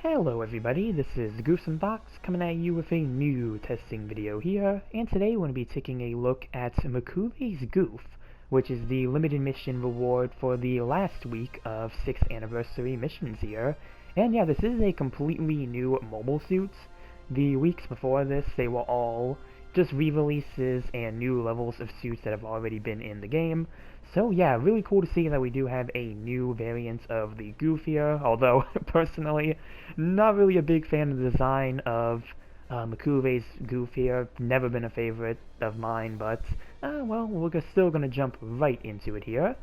Hello everybody, this is Gouf coming at you with a new testing video here, and today we're going to be taking a look at Makuve's Gouf, which is the limited mission reward for the last week of 6th anniversary missions here. And yeah, this is a completely new mobile suit. The weeks before this, they were all just re-releases and new levels of suits that have already been in the game. So yeah, really cool to see that we do have a new variant of the Gouf here, although personally, not really a big fan of the design of Makuve's Gouf here. Never been a favorite of mine, but well, we're still going to jump right into it here.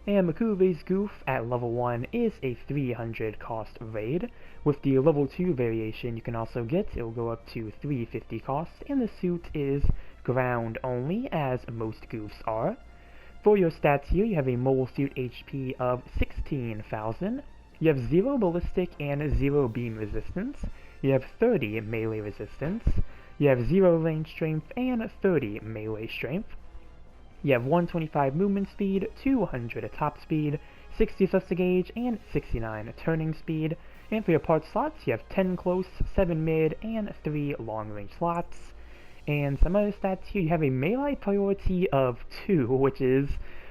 And Makuve's Gouf at level 1 is a 300 cost raid. With the level 2 variation you can also get, it will go up to 350 cost, and the suit is ground only, as most Goufs are. For your stats here, you have a mobile suit HP of 16,000, you have 0 ballistic and 0 beam resistance, you have 30 melee resistance, you have 0 range strength and 30 melee strength, you have 125 movement speed, 200 at top speed, 60 thrust gauge, and 69 turning speed, and for your part slots, you have 10 close, 7 mid, and 3 long range slots. And some other stats here, you have a melee priority of 2, which is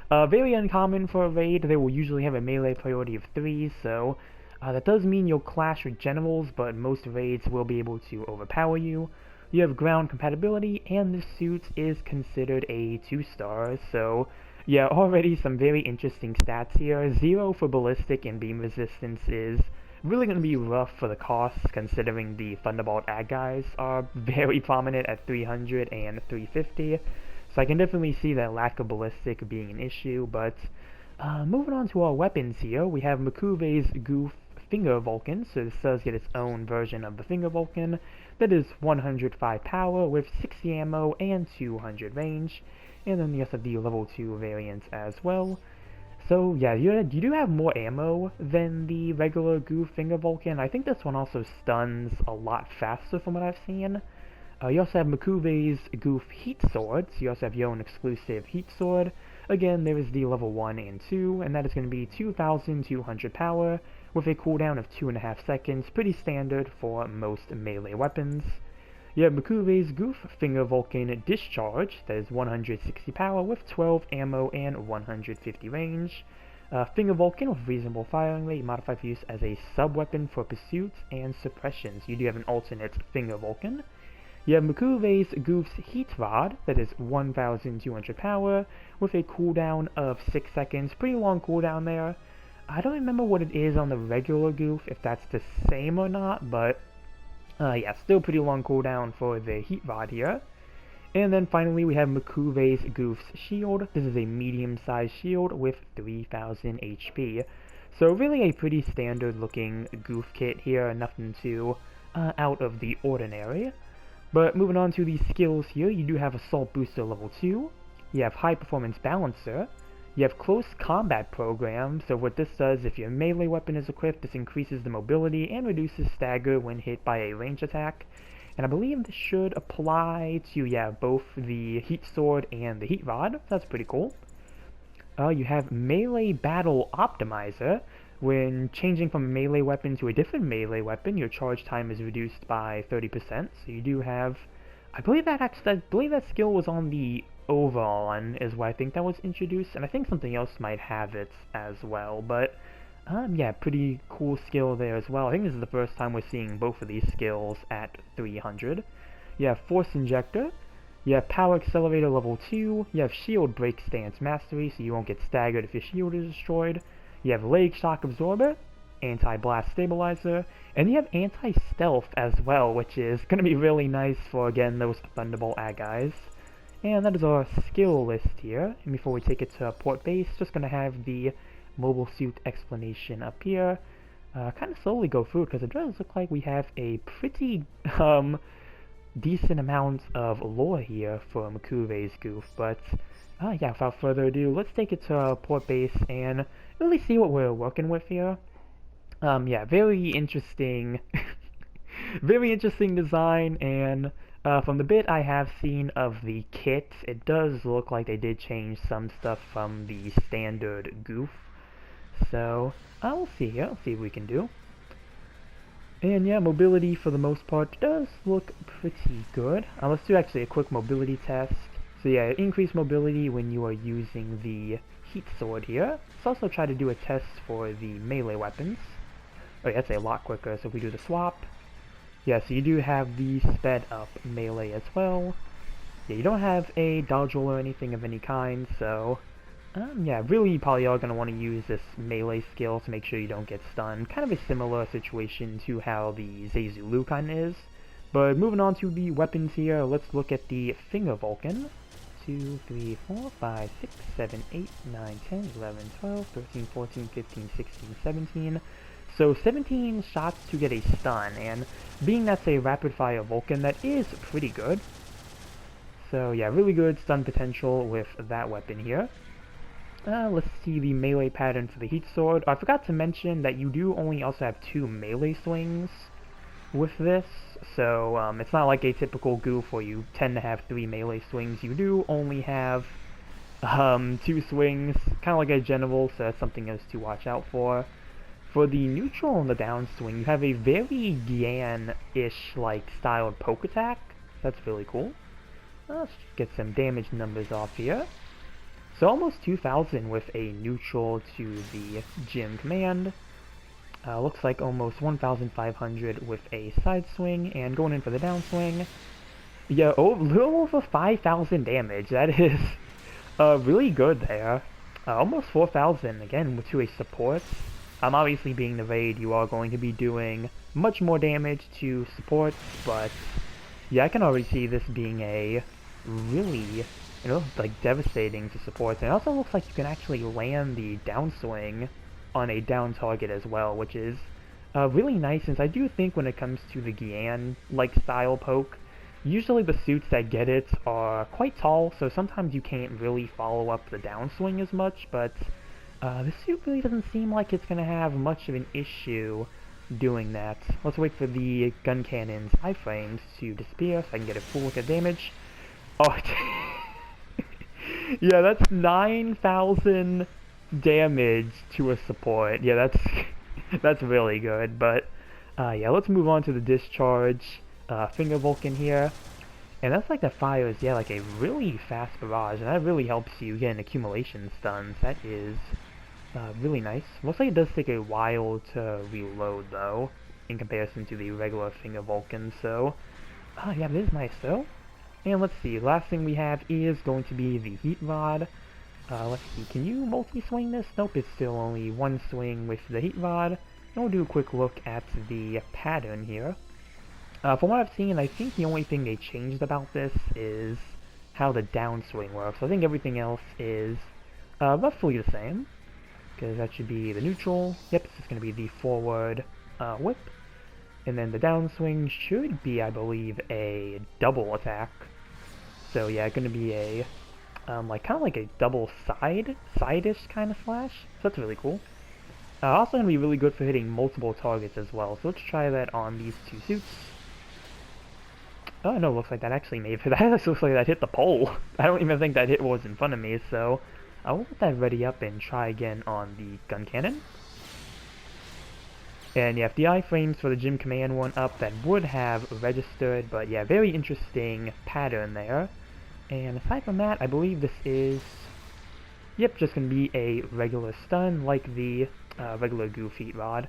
very uncommon for a raid. They will usually have a melee priority of 3, so that does mean you'll clash with generals, but most raids will be able to overpower you. You have ground compatibility, and the suit is considered a 2-star, so yeah, already some very interesting stats here. 0 for ballistic and beam resistance is really going to be rough for the costs, considering the Thunderbolt ag guys are very prominent at 300 and 350, so I can definitely see that lack of ballistic being an issue. But moving on to our weapons here, we have Makuve's Gouf Finger Vulcan, so this does get its own version of the Finger Vulcan. That is 105 power with 60 ammo and 200 range, and then you also have the level 2 variant as well. So yeah, you do have more ammo than the regular Gouf Finger Vulcan. I think this one also stuns a lot faster from what I've seen. You also have Makuve's Gouf Heat Sword, so you also have your own exclusive Heat Sword. Again, there is the level 1 and 2, and that is going to be 2,200 power, with a cooldown of 2.5 seconds, pretty standard for most melee weapons. You have Makuve's Gouf Finger Vulcan Discharge, that is 160 power with 12 ammo and 150 range. Finger Vulcan with reasonable firing rate, modified for use as a sub-weapon for pursuit and suppression, so you do have an alternate Finger Vulcan. You have Makuve's Gouf's Heat Rod, that is 1,200 power, with a cooldown of 6 seconds, pretty long cooldown there. I don't remember what it is on the regular Gouf, if that's the same or not, but yeah, still pretty long cooldown for the Heat Rod here. And then finally we have Makuve's Gouf's Shield. This is a medium-sized shield with 3,000 HP. So really a pretty standard looking Gouf kit here, nothing too out of the ordinary. But moving on to the skills here, you do have Assault Booster level 2, you have High Performance Balancer, you have Close Combat Program, so what this does, if your melee weapon is equipped, this increases the mobility and reduces stagger when hit by a range attack. And I believe this should apply to, yeah, both the Heat Sword and the Heat Rod. That's pretty cool. You have Melee Battle Optimizer. When changing from a melee weapon to a different melee weapon, your charge time is reduced by 30%, so you do have, I believe that skill was on the Overon is why I think that was introduced, and I think something else might have it as well, but yeah, pretty cool skill there as well. I think this is the first time we're seeing both of these skills at 300. You have Force Injector, you have Power Accelerator level 2, you have Shield Break Stance Mastery, so you won't get staggered if your shield is destroyed, you have Leg Shock Absorber, Anti-Blast Stabilizer, and you have Anti-Stealth as well, which is going to be really nice for, again, those Thunderbolt ag guys. And that is our skill list here. And before we take it to port base, just going to have the mobile suit explanation up here. Kind of slowly go through it, because it does look like we have a pretty decent amount of lore here for Makuve's Gouf. But yeah, without further ado, let's take it to port base and really see what we're working with here. Yeah, very interesting, very interesting design, and from the bit I have seen of the kit, it does look like they did change some stuff from the standard Gouf. So, we'll see here. Let's see what we can do. And yeah, mobility for the most part does look pretty good. Let's do actually a quick mobility test. So yeah, increased mobility when you are using the heat sword here. Let's also try to do a test for the melee weapons. Oh yeah, that's a lot quicker, so if we do the swap. Yeah, so you do have the sped up melee as well. Yeah, you don't have a dodge roll or anything of any kind, so yeah, really you probably are going to want to use this melee skill to make sure you don't get stunned. Kind of a similar situation to how the Zezulu kind of is. But moving on to the weapons here, let's look at the Finger Vulcan. 2, 3, 4, 5, 6, 7, 8, 9, 10, 11, 12, 13, 14, 15, 16, 17. So 17 shots to get a stun, and being that's a rapid fire Vulcan, that is pretty good. So yeah, really good stun potential with that weapon here. Let's see the melee pattern for the heat sword. I forgot to mention that you do only also have 2 melee swings with this, so it's not like a typical Gouf where you tend to have 3 melee swings. You do only have 2 swings, kind of like a general, so that's something else to watch out for. For the neutral and the downswing, you have a very Gian-ish like styled poke attack. That's really cool. Let's get some damage numbers off here. So almost 2,000 with a neutral to the gym command. Looks like almost 1,500 with a side swing, and going in for the downswing. Yeah, a little over 5,000 damage. That is really good there. Almost 4,000 again to a support. Obviously being the raid, you are going to be doing much more damage to supports, but yeah, I can already see this being a really, like devastating to supports. And it also looks like you can actually land the downswing on a down target as well, which is really nice, since I do think when it comes to the Gian-like style poke, usually the suits that get it are quite tall, so sometimes you can't really follow up the downswing as much, but this suit really doesn't seem like it's going to have much of an issue doing that. Let's wait for the gun cannon's iframes to disappear so I can get a full look at damage. Oh, yeah, that's 9,000 damage to a support. Yeah, that's really good. But yeah, let's move on to the discharge Finger Vulcan here. And that's like that fires, yeah, like a really fast barrage, and that really helps you get an accumulation stuns. That is really nice. Most like it does take a while to reload though, in comparison to the regular Finger Vulcan, so yeah, it is nice though. And let's see, last thing we have is going to be the Heat Rod. Let's see, can you multi-swing this? Nope, it's still only one swing with the Heat Rod. And we'll do a quick look at the pattern here. From what I've seen, I think the only thing they changed about this is how the downswing works. I think everything else is roughly the same, because that should be the neutral. Yep, it's just going to be the forward whip. And then the downswing should be, I believe, a double attack. So yeah, going to be a like kind of like a double side-ish kind of slash. So that's really cool. Also going to be really good for hitting multiple targets as well. So let's try that on these 2 suits. Oh no, looks like that actually made for that. Looks like that hit the pole. I don't even think that hit was in front of me, so I'll let that ready up and try again on the gun cannon. And yeah, if the iframes for the gym command one up, that would have registered, but yeah, very interesting pattern there. And aside from that, I believe this is, yep, just going to be a regular stun like the regular Gouf heat rod.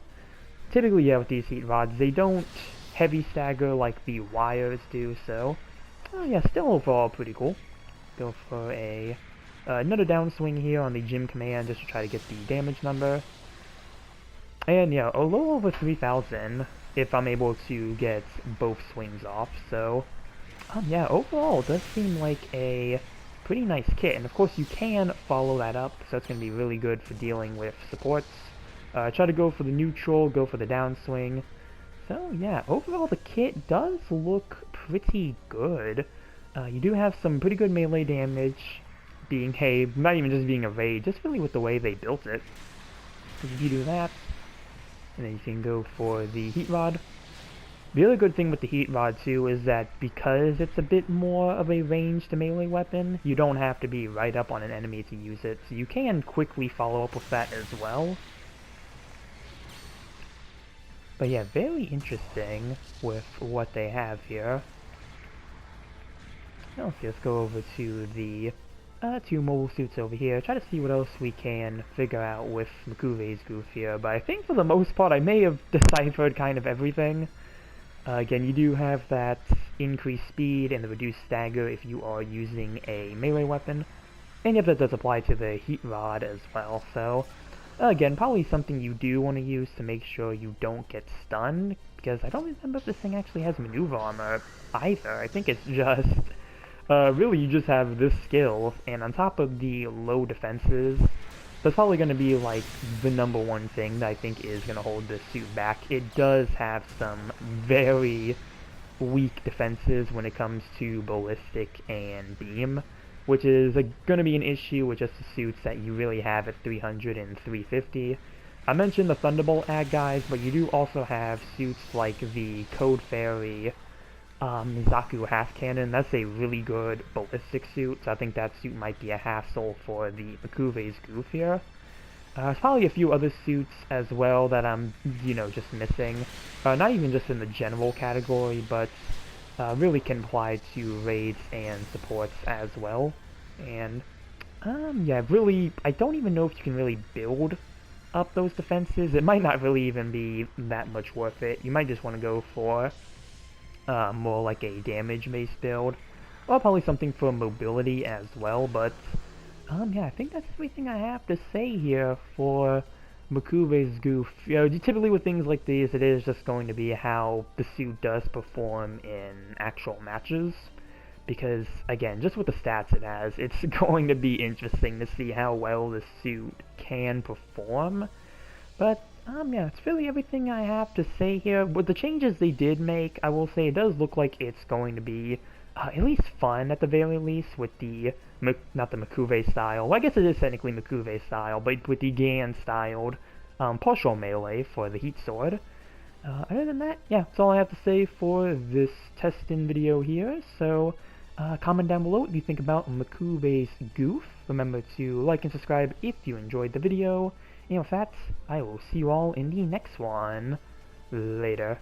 Typically, yeah, with these heat rods, they don't heavy stagger like the wires do, so yeah, still overall pretty cool. Go for a another downswing here on the gym command just to try to get the damage number. And yeah, a little over 3,000 if I'm able to get both swings off, so yeah, overall it does seem like a pretty nice kit, and of course you can follow that up, so it's going to be really good for dealing with supports. Try to go for the neutral, go for the downswing. So yeah, overall the kit does look pretty good. You do have some pretty good melee damage, being not even just being a raid, just really with the way they built it. Because if you do that, and then you can go for the heat rod. The other good thing with the heat rod too is that because it's a bit more of a ranged melee weapon, you don't have to be right up on an enemy to use it, so you can quickly follow up with that as well. But yeah, very interesting with what they have here. Now let's go over to the two mobile suits over here, try to see what else we can figure out with Makuve's Gouf here, but I think for the most part I may have deciphered kind of everything. Again, you do have that increased speed and the reduced stagger if you are using a melee weapon, and yet that does apply to the heat rod as well, so again, probably something you do want to use to make sure you don't get stunned, because I don't remember if this thing actually has maneuver armor either. I think it's just really, you just have this skill, and on top of the low defenses, that's probably going to be, like, the #1 thing that I think is going to hold this suit back. It does have some very weak defenses when it comes to ballistic and beam, which is going to be an issue with just the suits that you really have at 300 and 350. I mentioned the Thunderbolt ad guys, but you do also have suits like the Code Fairy Mizaku half cannon. That's a really good ballistic suit, so I think that suit might be a hassle for the Makuve's Gouf here. There's probably a few other suits as well that I'm, just missing. Not even just in the general category, but really can apply to raids and supports as well. And, yeah, really, I don't even know if you can really build up those defenses. It might not really even be that much worth it. You might just want to go for more like a damage-based build, or probably something for mobility as well, but yeah, I think that's everything I have to say here for Makuve's Gouf. Typically with things like these, it is just going to be how the suit does perform in actual matches, because, again, just with the stats it has, it's going to be interesting to see how well the suit can perform. But yeah, it's really everything I have to say here. With the changes they did make, I will say it does look like it's going to be at least fun at the very least with the, not the Makuve style, well, I guess it is technically Makuve style, but with the Gan styled partial melee for the heat sword. Other than that, yeah, that's all I have to say for this testing video here, so comment down below what you think about Makuve's Gouf. Remember to like and subscribe if you enjoyed the video. And with that, I will see you all in the next one. Later.